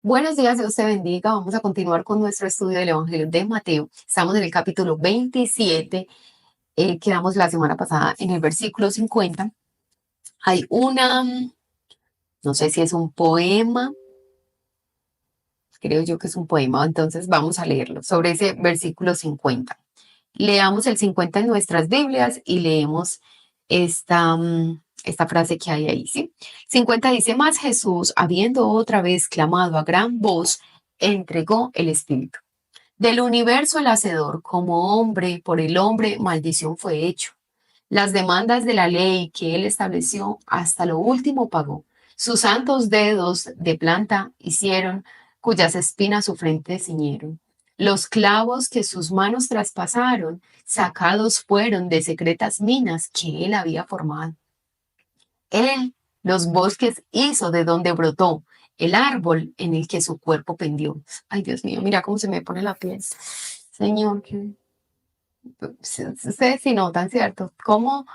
Buenos días, Dios te bendiga. Vamos a continuar con nuestro estudio del Evangelio de Mateo. Estamos en el capítulo 27. Quedamos la semana pasada en el versículo 50. Hay no sé si es un poema, creo yo que es un poema, entonces vamos a leerlo sobre ese versículo 50. Leamos el 50 en nuestras Biblias y leemos esta frase que hay ahí, ¿sí? 50 dice: más Jesús, habiendo otra vez clamado a gran voz, entregó el Espíritu. Del universo el hacedor, como hombre, por el hombre, maldición fue hecho. Las demandas de la ley que él estableció hasta lo último pagó. Sus santos dedos de planta hicieron, cuyas espinas su frente ciñeron. Los clavos que sus manos traspasaron, sacados fueron de secretas minas que él había formado. Él los bosques hizo de donde brotó el árbol en el que su cuerpo pendió. Ay, Dios mío, mira cómo se me pone la piel. Señor, que ustedes sí notan, ¿cierto? Cómo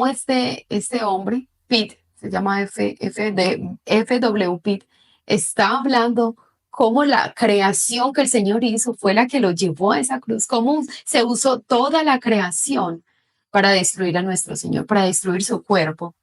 este hombre, Pitt, se llama F.W. Pitt, está hablando cómo la creación que el Señor hizo fue la que lo llevó a esa cruz, cómo se usó toda la creación para destruir a nuestro Señor, para destruir su cuerpo.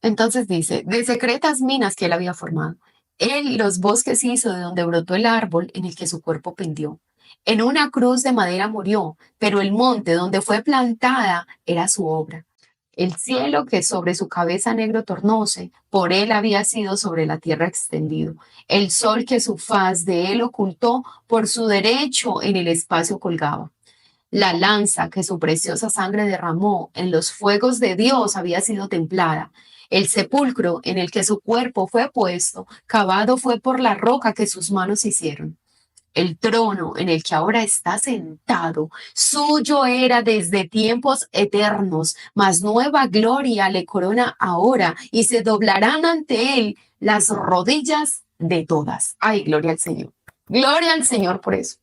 Entonces dice, de secretas minas que él había formado, él los bosques hizo de donde brotó el árbol en el que su cuerpo pendió. En una cruz de madera murió, pero el monte donde fue plantada era su obra. El cielo que sobre su cabeza negro tornóse, por él había sido sobre la tierra extendido. El sol que su faz de él ocultó, por su derecho en el espacio colgaba. La lanza que su preciosa sangre derramó en los fuegos de Dios había sido templada. El sepulcro en el que su cuerpo fue puesto, cavado fue por la roca que sus manos hicieron. El trono en el que ahora está sentado, suyo era desde tiempos eternos, mas nueva gloria le corona ahora y se doblarán ante él las rodillas de todas. Ay, gloria al Señor. Gloria al Señor por eso,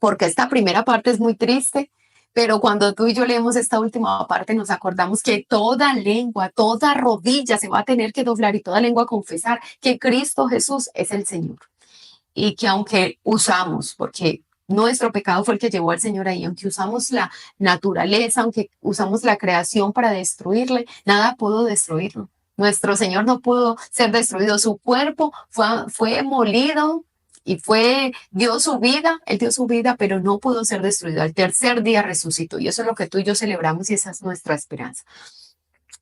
porque esta primera parte es muy triste, pero cuando tú y yo leemos esta última parte nos acordamos que toda lengua, toda rodilla se va a tener que doblar y toda lengua confesar que Cristo Jesús es el Señor. Y que aunque usamos, porque nuestro pecado fue el que llevó al Señor ahí, aunque usamos la naturaleza, aunque usamos la creación para destruirle, nada pudo destruirlo. Nuestro Señor no pudo ser destruido, su cuerpo fue molido y él dio su vida, pero no pudo ser destruido. Al tercer día resucitó y eso es lo que tú y yo celebramos y esa es nuestra esperanza.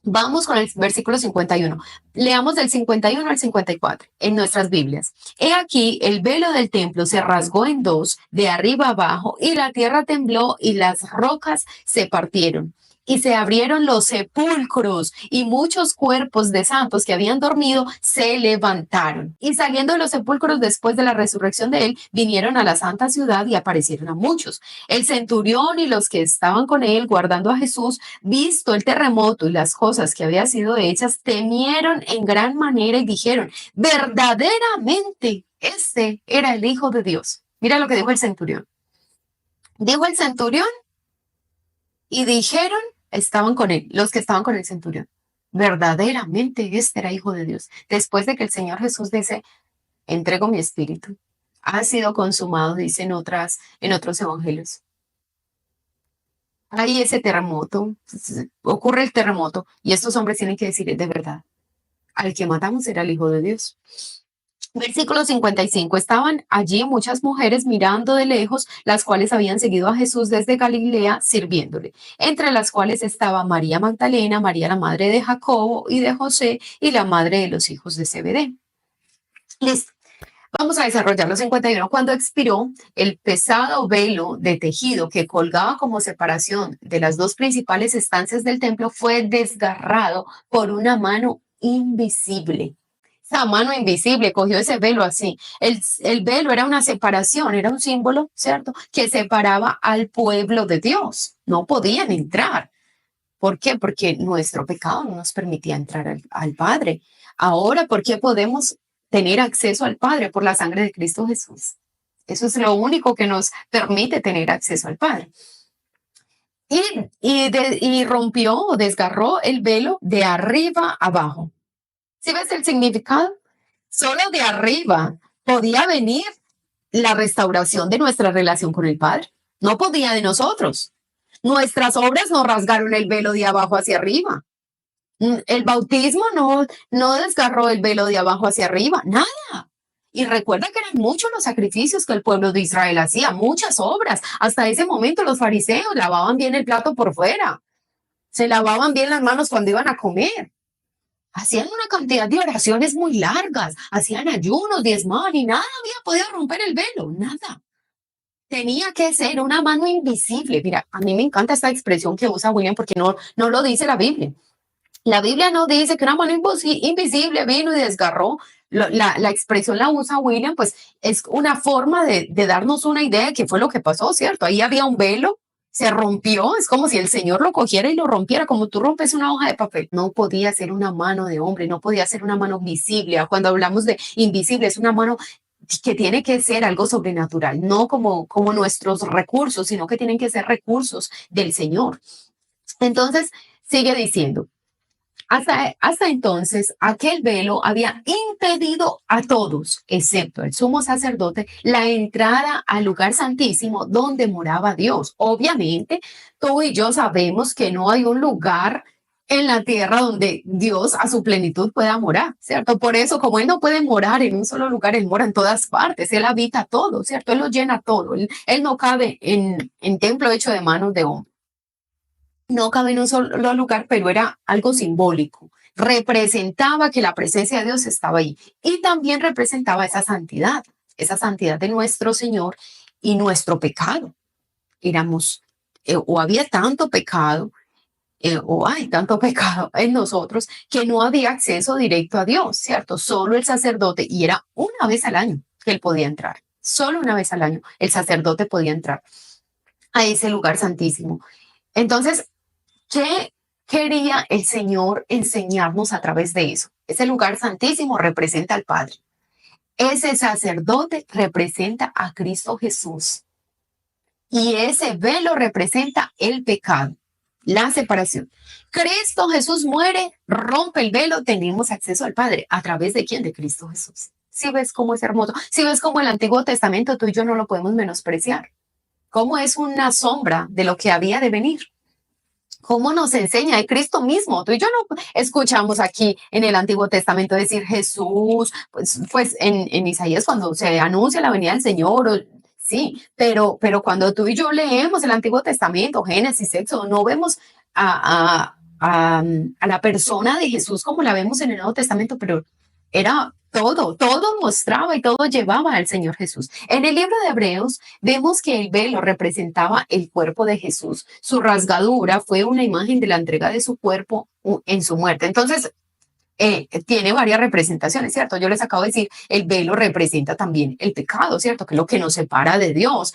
Vamos con el versículo 51. Leamos del 51 al 54 en nuestras Biblias. He aquí, el velo del templo se rasgó en dos, de arriba abajo, y la tierra tembló y las rocas se partieron. Y se abrieron los sepulcros y muchos cuerpos de santos que habían dormido se levantaron. Y saliendo de los sepulcros después de la resurrección de él, vinieron a la santa ciudad y aparecieron a muchos. El centurión y los que estaban con él guardando a Jesús, visto el terremoto y las cosas que habían sido hechas, temieron en gran manera y dijeron, verdaderamente, este era el Hijo de Dios. Mira lo que dijo el centurión. Dijo el centurión y dijeron, estaban con él, los que estaban con el centurión, verdaderamente este era Hijo de Dios. Después de que el Señor Jesús dice, entrego mi espíritu, ha sido consumado, dice en otros evangelios. Hay ese terremoto, ocurre el terremoto y estos hombres tienen que decir, es de verdad, al que matamos era el Hijo de Dios. Versículo 55. Estaban allí muchas mujeres mirando de lejos, las cuales habían seguido a Jesús desde Galilea sirviéndole, entre las cuales estaba María Magdalena, María la madre de Jacobo y de José y la madre de los hijos de Zebedeo. Listo. Vamos a desarrollar los 51. Cuando expiró, el pesado velo de tejido que colgaba como separación de las dos principales estancias del templo fue desgarrado por una mano invisible. Esa mano invisible cogió ese velo así. El velo era una separación, era un símbolo, ¿cierto? Que separaba al pueblo de Dios. No podían entrar. ¿Por qué? Porque nuestro pecado no nos permitía entrar al Padre. Ahora, ¿por qué podemos tener acceso al Padre? Por la sangre de Cristo Jesús. Eso es lo único que nos permite tener acceso al Padre. Y rompió o desgarró el velo de arriba abajo. ¿Sí ves el significado? Solo de arriba podía venir la restauración de nuestra relación con el Padre. No podía de nosotros. Nuestras obras no rasgaron el velo de abajo hacia arriba. El bautismo no desgarró el velo de abajo hacia arriba, nada. Y recuerda que eran muchos los sacrificios que el pueblo de Israel hacía, muchas obras. Hasta ese momento los fariseos lavaban bien el plato por fuera, se lavaban bien las manos cuando iban a comer. Hacían una cantidad de oraciones muy largas, hacían ayunos, diezmaban y nada había podido romper el velo, nada. Tenía que ser una mano invisible. Mira, a mí me encanta esta expresión que usa William porque no lo dice la Biblia. La Biblia no dice que una mano invisible vino y desgarró. La expresión la usa William, pues es una forma de darnos una idea de qué fue lo que pasó, ¿cierto? Ahí había un velo, se rompió, es como si el Señor lo cogiera y lo rompiera, como tú rompes una hoja de papel. No podía ser una mano de hombre, no podía ser una mano visible. Cuando hablamos de invisible, es una mano que tiene que ser algo sobrenatural, no como nuestros recursos, sino que tienen que ser recursos del Señor. Entonces, sigue diciendo. Hasta entonces, aquel velo había impedido a todos, excepto el sumo sacerdote, la entrada al lugar santísimo donde moraba Dios. Obviamente, tú y yo sabemos que no hay un lugar en la tierra donde Dios a su plenitud pueda morar, ¿cierto? Por eso, como Él no puede morar en un solo lugar, Él mora en todas partes, Él habita todo, ¿cierto? Él lo llena todo, Él no cabe en templo hecho de manos de hombre. No cabe en un solo lugar, pero era algo simbólico. Representaba que la presencia de Dios estaba ahí y también representaba esa santidad de nuestro Señor y nuestro pecado. Éramos, o había tanto pecado, o hay tanto pecado en nosotros que no había acceso directo a Dios, ¿cierto? Solo el sacerdote, y era una vez al año que él podía entrar. Solo una vez al año el sacerdote podía entrar a ese lugar santísimo. Entonces, ¿qué quería el Señor enseñarnos a través de eso? Ese lugar santísimo representa al Padre. Ese sacerdote representa a Cristo Jesús. Y ese velo representa el pecado, la separación. Cristo Jesús muere, rompe el velo, tenemos acceso al Padre. ¿A través de quién? De Cristo Jesús. Si ves cómo es hermoso, si ves cómo el Antiguo Testamento tú y yo no lo podemos menospreciar, cómo es una sombra de lo que había de venir. ¿Cómo nos enseña? Y Cristo mismo, tú y yo no escuchamos aquí en el Antiguo Testamento decir Jesús, pues en Isaías cuando se anuncia la venida del Señor, sí, pero cuando tú y yo leemos el Antiguo Testamento, Génesis, Éxodo, no vemos a la persona de Jesús como la vemos en el Nuevo Testamento, pero era todo mostraba y todo llevaba al Señor Jesús. En el libro de Hebreos vemos que el velo representaba el cuerpo de Jesús. Su rasgadura fue una imagen de la entrega de su cuerpo en su muerte. Entonces, tiene varias representaciones, ¿cierto? Yo les acabo de decir, el velo representa también el pecado, ¿cierto? Que es lo que nos separa de Dios.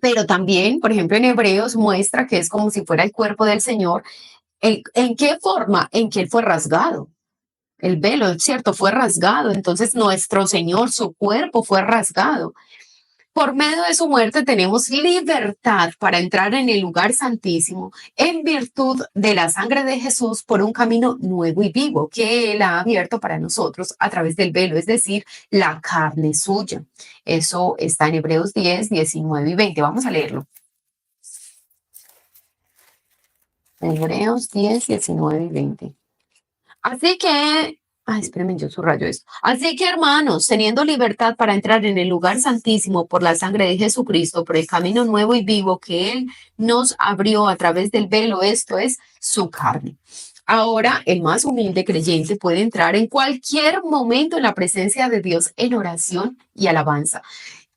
Pero también, por ejemplo, en Hebreos muestra que es como si fuera el cuerpo del Señor. ¿En qué forma? En que Él fue rasgado. El velo, ¿cierto? Fue rasgado. Entonces nuestro Señor, su cuerpo fue rasgado. Por medio de su muerte tenemos libertad para entrar en el lugar santísimo en virtud de la sangre de Jesús por un camino nuevo y vivo que Él ha abierto para nosotros a través del velo, es decir, la carne suya. Eso está en Hebreos 10, 19 y 20. Vamos a leerlo. Hebreos 10, 19 y 20. Así que, espérenme, yo subrayo esto. Así que, hermanos, teniendo libertad para entrar en el lugar santísimo por la sangre de Jesucristo, por el camino nuevo y vivo que Él nos abrió a través del velo, esto es su carne. Ahora, el más humilde creyente puede entrar en cualquier momento en la presencia de Dios en oración y alabanza.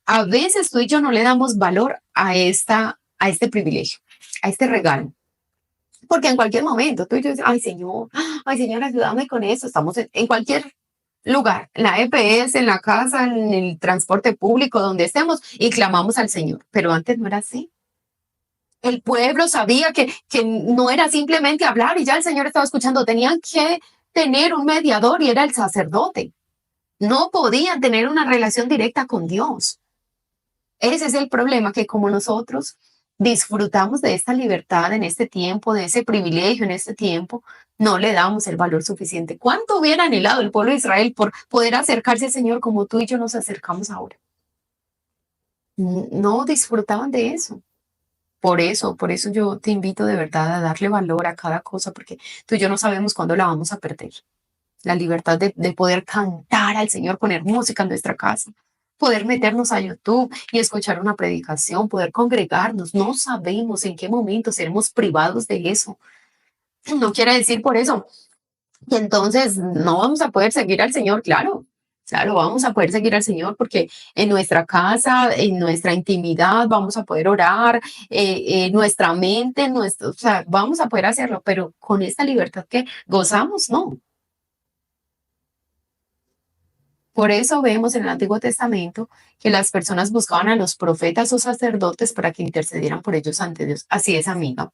A veces tú y yo no le damos valor a este privilegio, a este regalo. Porque en cualquier momento tú y yo dices, ay Señor, ayúdame con eso. Estamos en cualquier lugar, en la EPS, en la casa, en el transporte público, donde estemos, y clamamos al Señor. Pero antes no era así. El pueblo sabía que no era simplemente hablar y ya el Señor estaba escuchando. Tenían que tener un mediador y era el sacerdote. No podían tener una relación directa con Dios. Ese es el problema, que como nosotros disfrutamos de esta libertad en este tiempo, de ese privilegio en este tiempo, no le damos el valor suficiente. ¿Cuánto hubiera anhelado el pueblo de Israel por poder acercarse al Señor como tú y yo nos acercamos ahora? No disfrutaban de eso. Por eso yo te invito de verdad a darle valor a cada cosa, porque tú y yo no sabemos cuándo la vamos a perder. La libertad de poder cantar al Señor, poner música en nuestra casa, poder meternos a YouTube y escuchar una predicación, poder congregarnos. No sabemos en qué momento seremos privados de eso. No quiere decir por eso que entonces no vamos a poder seguir al Señor, claro. Claro, vamos a poder seguir al Señor porque en nuestra casa, en nuestra intimidad, vamos a poder orar, nuestra mente, o sea, vamos a poder hacerlo, pero con esta libertad que gozamos, no. Por eso vemos en el Antiguo Testamento que las personas buscaban a los profetas o sacerdotes para que intercedieran por ellos ante Dios. Así es, amiga.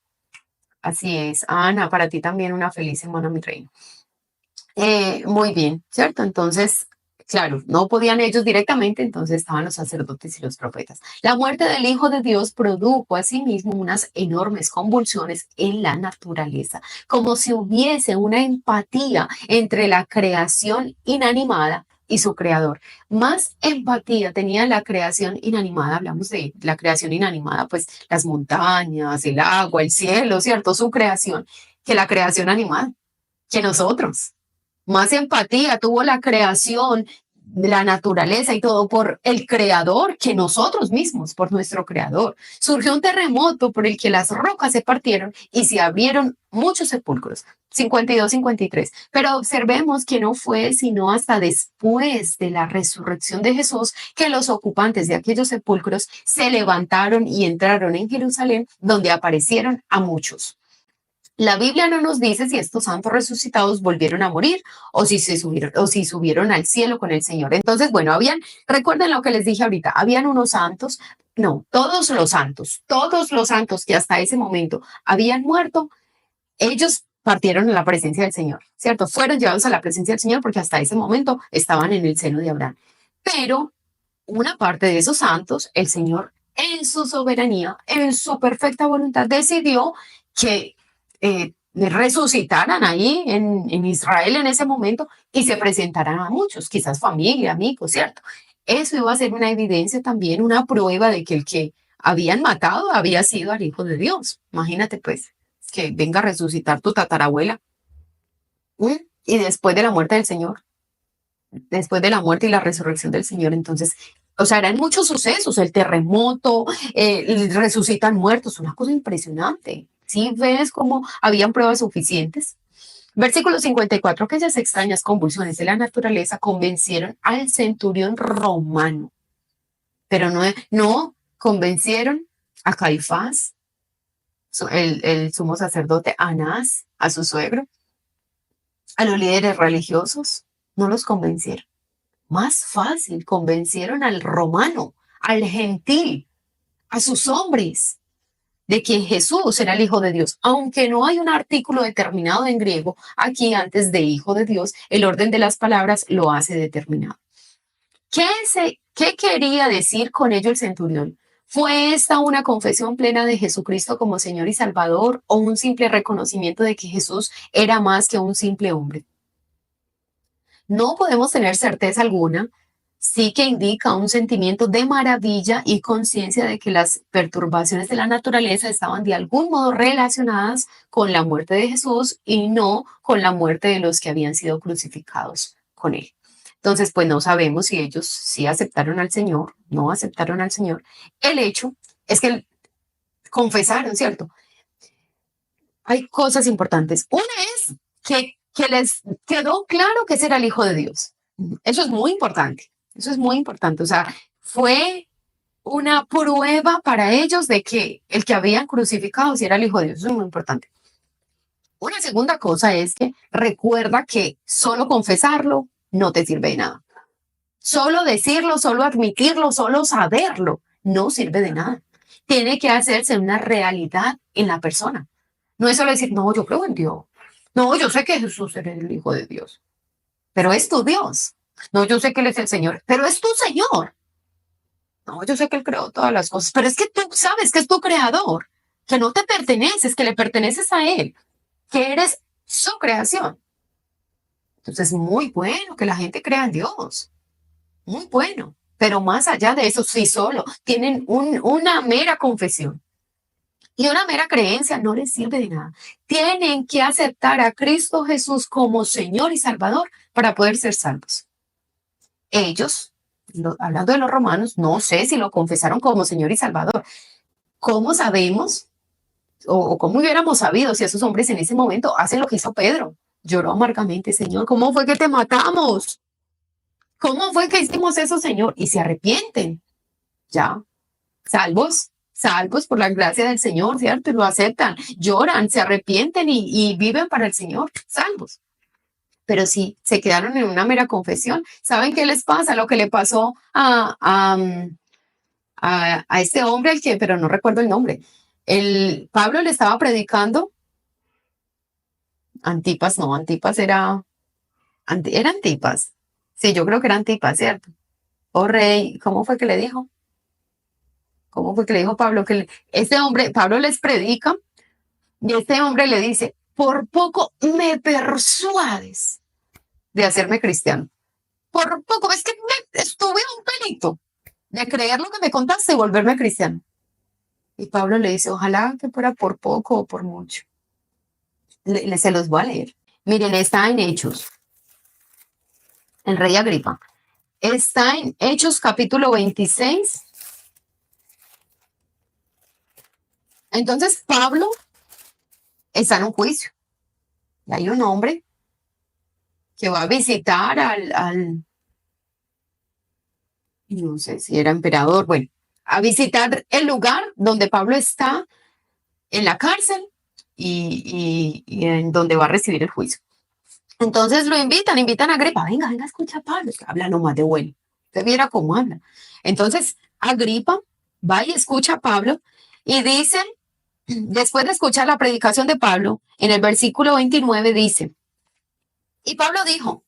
Así es. Ana, para ti también una feliz semana, mi reina. Muy bien, ¿cierto? Entonces, claro, no podían ellos directamente, entonces estaban los sacerdotes y los profetas. La muerte del Hijo de Dios produjo asimismo unas enormes convulsiones en la naturaleza, como si hubiese una empatía entre la creación inanimada y su creador. Más empatía tenía la creación inanimada, hablamos de la creación inanimada, pues las montañas, el agua, el cielo, ¿cierto? Su creación, que la creación animada, que nosotros. Más empatía tuvo la creación, la naturaleza y todo por el creador que nosotros mismos, por nuestro creador. Surgió un terremoto por el que las rocas se partieron y se abrieron muchos sepulcros. 52, 53. Pero observemos que no fue sino hasta después de la resurrección de Jesús que los ocupantes de aquellos sepulcros se levantaron y entraron en Jerusalén, donde aparecieron a muchos. La Biblia no nos dice si estos santos resucitados volvieron a morir o si subieron al cielo con el Señor. Entonces, bueno, recuerden lo que les dije ahorita, habían unos santos, no, todos los santos que hasta ese momento habían muerto, ellos partieron en la presencia del Señor, ¿cierto? Fueron llevados a la presencia del Señor porque hasta ese momento estaban en el seno de Abraham. Pero una parte de esos santos, el Señor en su soberanía, en su perfecta voluntad, decidió que resucitaran ahí en Israel en ese momento y se presentaran a muchos, quizás familia, amigos, ¿cierto? Eso iba a ser una evidencia también, una prueba de que el que habían matado había sido al Hijo de Dios. Imagínate pues que venga a resucitar tu tatarabuela. Y después de la muerte del Señor, después de la muerte y la resurrección del Señor, entonces, o sea, eran muchos sucesos, el terremoto, resucitan muertos, una cosa impresionante. ¿Sí ves cómo habían pruebas suficientes? Versículo 54, aquellas extrañas convulsiones de la naturaleza convencieron al centurión romano, pero no convencieron a Caifás, el sumo sacerdote, a Anás, a su suegro, a los líderes religiosos, no los convencieron. Más fácil, convencieron al romano, al gentil, a sus hombres, de que Jesús era el Hijo de Dios. Aunque no hay un artículo determinado en griego, aquí antes de Hijo de Dios, el orden de las palabras lo hace determinado. ¿Qué quería decir con ello el centurión? ¿Fue esta una confesión plena de Jesucristo como Señor y Salvador o un simple reconocimiento de que Jesús era más que un simple hombre? No podemos tener certeza alguna, sí que indica un sentimiento de maravilla y conciencia de que las perturbaciones de la naturaleza estaban de algún modo relacionadas con la muerte de Jesús y no con la muerte de los que habían sido crucificados con él. Entonces, pues no sabemos si ellos sí aceptaron al Señor, no aceptaron al Señor. El hecho es que confesaron, ¿cierto? Hay cosas importantes. Una es que les quedó claro que ese era el Hijo de Dios. Eso es muy importante. Eso es muy importante. O sea, fue una prueba para ellos de que el que habían crucificado sí era el Hijo de Dios. Eso es muy importante. Una segunda cosa es que recuerda que solo confesarlo no te sirve de nada. Solo decirlo, solo admitirlo, solo saberlo, no sirve de nada. Tiene que hacerse una realidad en la persona. No es solo decir, no, yo creo en Dios. No, yo sé que Jesús es el Hijo de Dios, pero es tu Dios. No, yo sé que Él es el Señor, pero es tu Señor. No, yo sé que Él creó todas las cosas, pero es que tú sabes que es tu creador, que no te perteneces, que le perteneces a Él, que eres su creación. Entonces es muy bueno que la gente crea en Dios, muy bueno. Pero más allá de eso, sí solo tienen una mera confesión y una mera creencia no les sirve de nada. Tienen que aceptar a Cristo Jesús como Señor y Salvador para poder ser salvos. Ellos, hablando de los romanos, no sé si lo confesaron como Señor y Salvador. ¿Cómo sabemos o cómo hubiéramos sabido si esos hombres en ese momento hacen lo que hizo Pedro? Lloró amargamente, Señor, ¿cómo fue que te matamos? ¿Cómo fue que hicimos eso, Señor? Y se arrepienten, ya, salvos, salvos por la gracia del Señor, ¿cierto? Y lo aceptan, lloran, se arrepienten y viven para el Señor, salvos. Pero si se quedaron en una mera confesión, ¿saben qué les pasa? Lo que le pasó a este hombre, el que, pero no recuerdo el nombre. Pablo le estaba predicando, Antipas, no, Antipas era Antipas. Sí, yo creo que era Antipas, ¿cierto? Oh rey, ¿cómo fue que le dijo? ¿Cómo fue que le dijo Pablo? Este hombre, Pablo les predica y este hombre le dice, por poco me persuades de hacerme cristiano. Por poco, es que estuve un pelito de creer lo que me contaste y volverme cristiano. Y Pablo le dice, ojalá que fuera por poco o por mucho. Se los voy a leer. Miren, está en Hechos, el rey Agripa. Está en Hechos capítulo 26. Entonces Pablo está en un juicio. Y hay un hombre que va a visitar no sé si era emperador, bueno, a visitar el lugar donde Pablo está en la cárcel y en donde va a recibir el juicio. Entonces lo invitan a Agripa, venga, escucha a Pablo, habla nomás de bueno, usted viera cómo habla. Entonces Agripa va y escucha a Pablo y dice, después de escuchar la predicación de Pablo, en el versículo 29 dice, y Pablo dijo,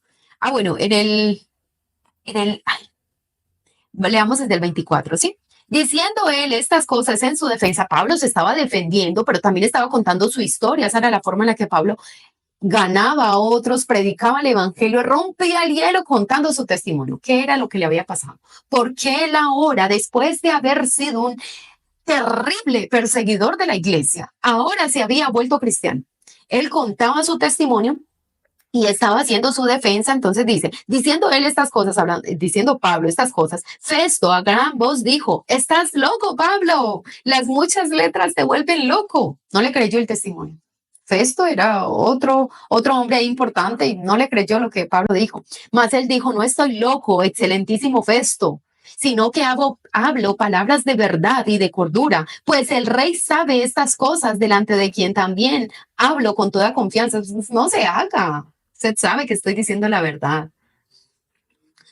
bueno, leamos desde el 24, ¿sí? Diciendo él estas cosas en su defensa, Pablo se estaba defendiendo, pero también estaba contando su historia. Esa era la forma en la que Pablo ganaba a otros, predicaba el evangelio, rompía el hielo contando su testimonio. ¿Qué era lo que le había pasado? Porque él ahora, después de haber sido un terrible perseguidor de la iglesia, ahora se había vuelto cristiano. Él contaba su testimonio y estaba haciendo su defensa, entonces dice, diciendo él estas cosas, diciendo Pablo estas cosas, Festo a gran voz dijo, estás loco, Pablo, las muchas letras te vuelven loco. No le creyó el testimonio. Festo era otro hombre importante y no le creyó lo que Pablo dijo. Mas él dijo, no estoy loco, excelentísimo Festo, sino que hablo palabras de verdad y de cordura, pues el rey sabe estas cosas delante de quien también hablo con toda confianza. No se haga. Usted sabe que estoy diciendo la verdad.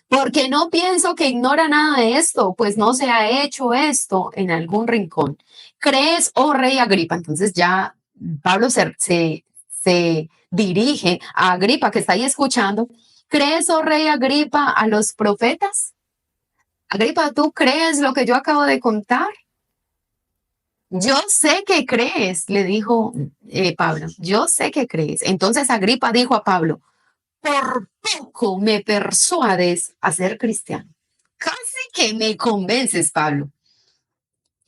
Porque no pienso que ignora nada de esto, pues no se ha hecho esto en algún rincón. ¿Crees, oh rey Agripa? Entonces ya Pablo se dirige a Agripa, que está ahí escuchando. ¿Crees, oh rey Agripa, a los profetas? Agripa, ¿tú crees lo que yo acabo de contar? Yo sé que crees, le dijo Pablo. Yo sé que crees. Entonces Agripa dijo a Pablo, por poco me persuades a ser cristiano. Casi que me convences, Pablo.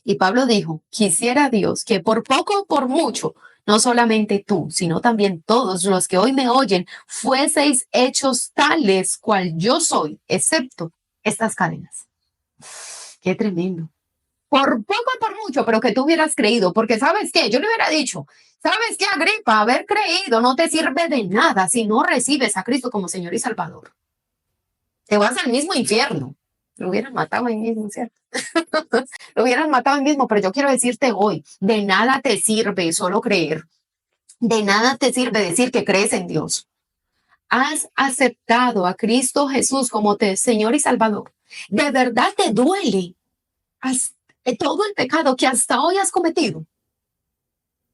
Y Pablo dijo, quisiera Dios que por poco o por mucho, no solamente tú, sino también todos los que hoy me oyen, fueseis hechos tales cual yo soy, excepto estas cadenas. Qué tremendo. Por poco o por mucho, pero que tú hubieras creído, porque ¿sabes qué? Yo le hubiera dicho, ¿sabes qué, Agripa? Haber creído no te sirve de nada si no recibes a Cristo como Señor y Salvador. Te vas al mismo infierno. Lo hubieran matado ahí mismo, ¿cierto? Lo hubieran matado ahí mismo, pero yo quiero decirte hoy, de nada te sirve solo creer. De nada te sirve decir que crees en Dios. Has aceptado a Cristo Jesús como Señor y Salvador. De verdad te duele todo el pecado que hasta hoy has cometido.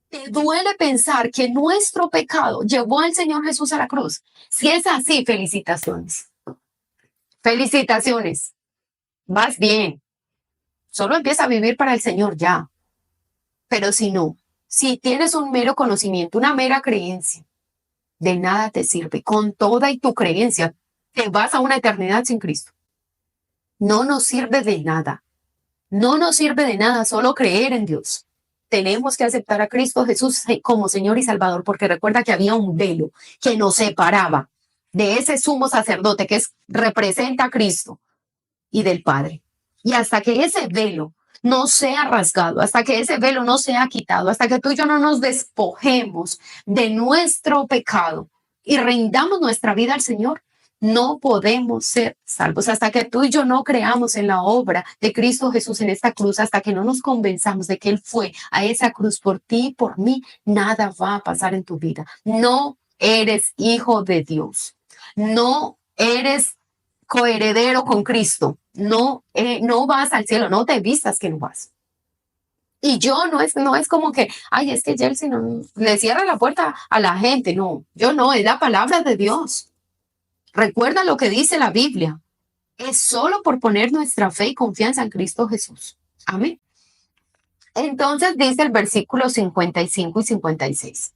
Te duele pensar que nuestro pecado llevó al Señor Jesús a la cruz. Si es así, felicitaciones. Felicitaciones. Vas bien. Solo empieza a vivir para el Señor ya. Pero si no, si tienes un mero conocimiento, una mera creencia, de nada te sirve. Con toda y tu creencia, te vas a una eternidad sin Cristo. No nos sirve de nada. No nos sirve de nada solo creer en Dios. Tenemos que aceptar a Cristo Jesús como Señor y Salvador, porque recuerda que había un velo que nos separaba de ese sumo sacerdote que representa a Cristo y del Padre. Y hasta que ese velo no sea rasgado, hasta que ese velo no sea quitado, hasta que tú y yo no nos despojemos de nuestro pecado y rindamos nuestra vida al Señor, no podemos ser salvos. Hasta que tú y yo no creamos en la obra de Cristo Jesús en esta cruz, hasta que no nos convenzamos de que Él fue a esa cruz por ti y por mí, nada va a pasar en tu vida. No eres hijo de Dios. No eres coheredero con Cristo. No, no vas al cielo, no te vistas que no vas. Y yo no es como que, ay, es que Chelsea no, le cierra la puerta a la gente. No, yo no, es la palabra de Dios. Recuerda lo que dice la Biblia. Es solo por poner nuestra fe y confianza en Cristo Jesús. Amén. Entonces dice el versículo 55 y 56.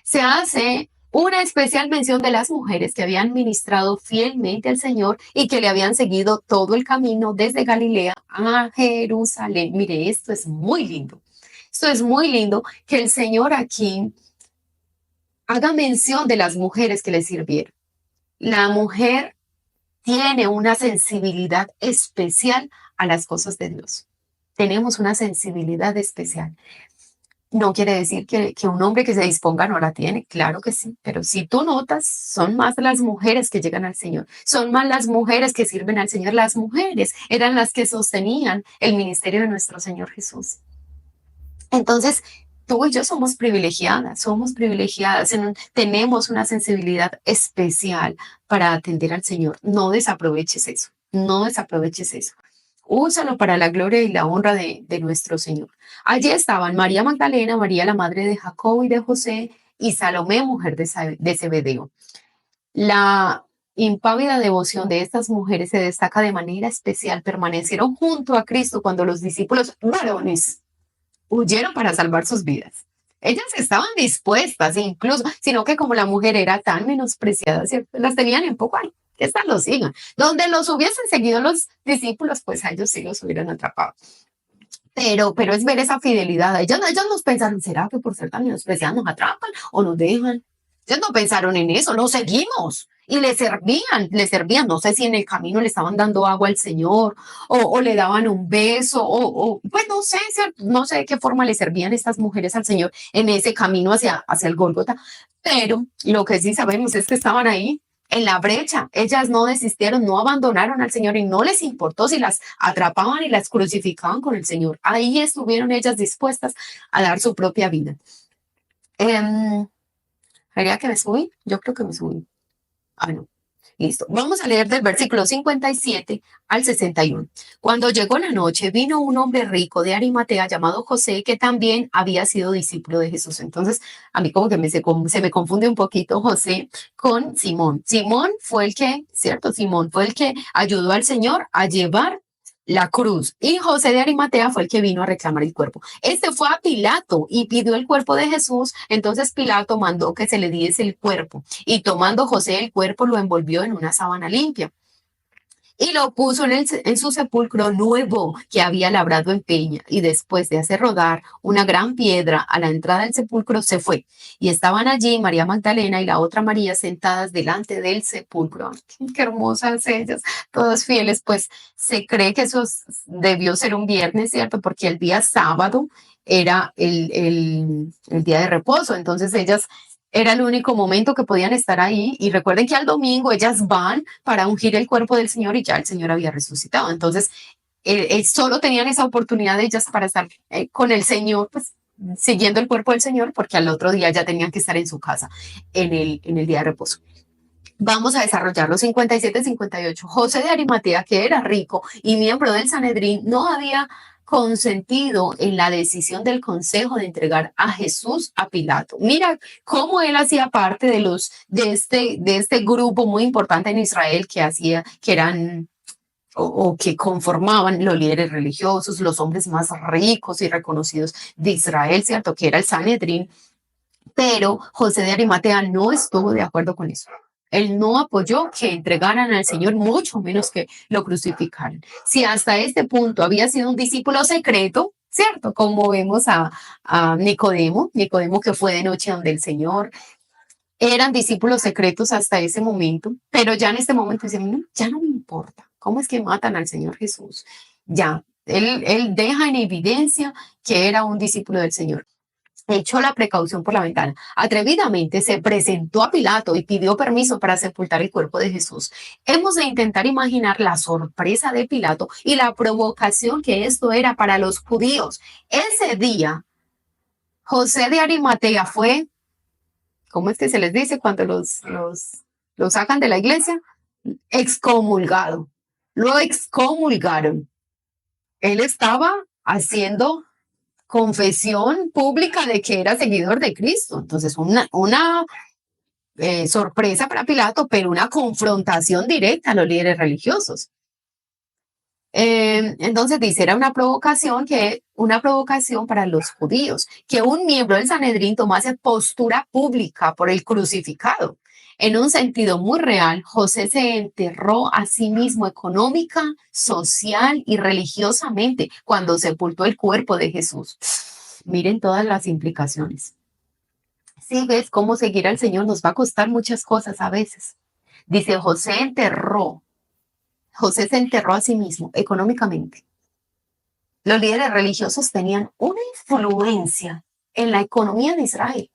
Se hace una especial mención de las mujeres que habían ministrado fielmente al Señor y que le habían seguido todo el camino desde Galilea a Jerusalén. Mire, esto es muy lindo. Esto es muy lindo que el Señor aquí haga mención de las mujeres que le sirvieron. La mujer tiene una sensibilidad especial a las cosas de Dios. Tenemos una sensibilidad especial. No quiere decir que un hombre que se disponga no la tiene, claro que sí, pero si tú notas, son más las mujeres que llegan al Señor, son más las mujeres que sirven al Señor, las mujeres eran las que sostenían el ministerio de nuestro Señor Jesús. Entonces, tú y yo somos privilegiadas, tenemos una sensibilidad especial para atender al Señor. No desaproveches eso, no desaproveches eso. Úsalo para la gloria y la honra de nuestro Señor. Allí estaban María Magdalena, María la madre de Jacobo y de José, y Salomé, mujer de Zebedeo. La impávida devoción de estas mujeres se destaca de manera especial. Permanecieron junto a Cristo cuando los discípulos varones huyeron para salvar sus vidas. Ellas estaban dispuestas, incluso, sino que como la mujer era tan menospreciada, ¿cierto? Las tenían en poco, ay, que estas los sigan. Donde los hubiesen seguido los discípulos, pues a ellos sí los hubieran atrapado. Pero es ver esa fidelidad. Ellos nos pensaron, ¿será que por ser tan menospreciados nos atrapan o nos dejan? Ellos no pensaron en eso, los seguimos. Y le servían, no sé si en el camino le estaban dando agua al Señor o le daban un beso pues no sé de qué forma le servían estas mujeres al Señor en ese camino hacia el Gólgota, pero lo que sí sabemos es que estaban ahí en la brecha. Ellas no desistieron, no abandonaron al Señor y no les importó si las atrapaban y las crucificaban con el Señor. Ahí estuvieron ellas dispuestas a dar su propia vida. ¿Haría que me subí? Yo creo que me subí. Ah, no. Listo. Vamos a leer del versículo 57 al 61. Cuando llegó la noche, vino un hombre rico de Arimatea llamado José, que también había sido discípulo de Jesús. Entonces, a mí como que se me confunde un poquito José con Simón. Simón fue el que, ¿cierto? Simón fue el que ayudó al Señor a llevar la cruz. Y José de Arimatea fue el que vino a reclamar el cuerpo. Este fue a Pilato y pidió el cuerpo de Jesús. Entonces Pilato mandó que se le diese el cuerpo. Y tomando José el cuerpo, lo envolvió en una sábana limpia y lo puso en su sepulcro nuevo que había labrado en peña. Y después de hacer rodar una gran piedra a la entrada del sepulcro, se fue. Y estaban allí María Magdalena y la otra María sentadas delante del sepulcro. Qué hermosas ellas, todas fieles. Pues se cree que eso debió ser un viernes, ¿cierto? Porque el día sábado era el día de reposo. Entonces ellas era el único momento que podían estar ahí. Y recuerden que al domingo ellas van para ungir el cuerpo del Señor y ya el Señor había resucitado. Entonces, solo tenían esa oportunidad de ellas para estar con el Señor, pues siguiendo el cuerpo del Señor, porque al otro día ya tenían que estar en su casa en el día de reposo. Vamos a desarrollar los 57 y 58. José de Arimatea, que era rico y miembro del Sanedrín, no había consentido en la decisión del consejo de entregar a Jesús a Pilato. Mira cómo él hacía parte de este grupo muy importante en Israel que eran o que conformaban los líderes religiosos, los hombres más ricos y reconocidos de Israel, ¿cierto? Que era el Sanedrín, pero José de Arimatea no estuvo de acuerdo con eso. Él no apoyó que entregaran al Señor, mucho menos que lo crucificaran. Si hasta este punto había sido un discípulo secreto, ¿cierto? Como vemos a Nicodemo, Nicodemo que fue de noche donde el Señor, eran discípulos secretos hasta ese momento, pero ya en este momento dicen, no, ya no me importa, ¿cómo es que matan al Señor Jesús? Ya, él deja en evidencia que era un discípulo del Señor. Echó la precaución por la ventana. Atrevidamente se presentó a Pilato y pidió permiso para sepultar el cuerpo de Jesús. Hemos de intentar imaginar la sorpresa de Pilato y la provocación que esto era para los judíos. Ese día, José de Arimatea fue, ¿cómo es que se les dice cuando los sacan de la iglesia? Excomulgado. Lo excomulgaron. Él estaba haciendo confesión pública de que era seguidor de Cristo. Entonces, una sorpresa para Pilato, pero una confrontación directa a los líderes religiosos. Entonces dice, era una provocación para los judíos, que un miembro del Sanedrín tomase postura pública por el crucificado. En un sentido muy real, José se enterró a sí mismo económica, social y religiosamente cuando sepultó el cuerpo de Jesús. Miren todas las implicaciones. Si ves cómo seguir al Señor nos va a costar muchas cosas a veces. Dice, José se enterró a sí mismo económicamente. Los líderes religiosos tenían una influencia en la economía de Israel.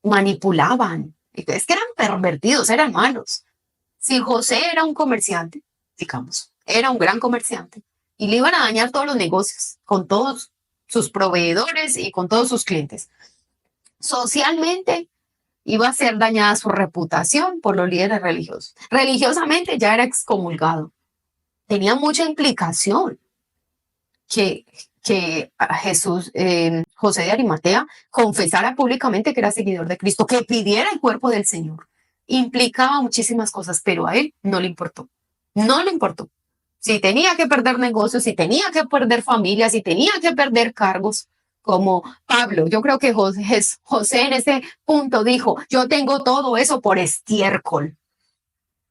Manipulaban. Es que eran pervertidos, eran malos. Si José era un comerciante, digamos, era un gran comerciante, y le iban a dañar todos los negocios, con todos sus proveedores y con todos sus clientes. Socialmente iba a ser dañada su reputación por los líderes religiosos. Religiosamente ya era excomulgado. Tenía mucha implicación que José de Arimatea confesara públicamente que era seguidor de Cristo, que pidiera el cuerpo del Señor. Implicaba muchísimas cosas, pero a él no le importó. No le importó. Si tenía que perder negocios, si tenía que perder familias, si tenía que perder cargos, como Pablo, yo creo que José en ese punto dijo, yo tengo todo eso por estiércol.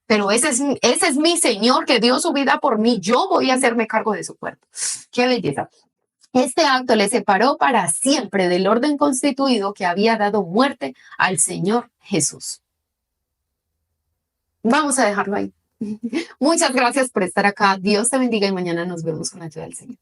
Pero ese es mi Señor que dio su vida por mí. Yo voy a hacerme cargo de su cuerpo. Qué belleza. Este acto le separó para siempre del orden constituido que había dado muerte al Señor Jesús. Vamos a dejarlo ahí. Muchas gracias por estar acá. Dios te bendiga y mañana nos vemos con la ayuda del Señor.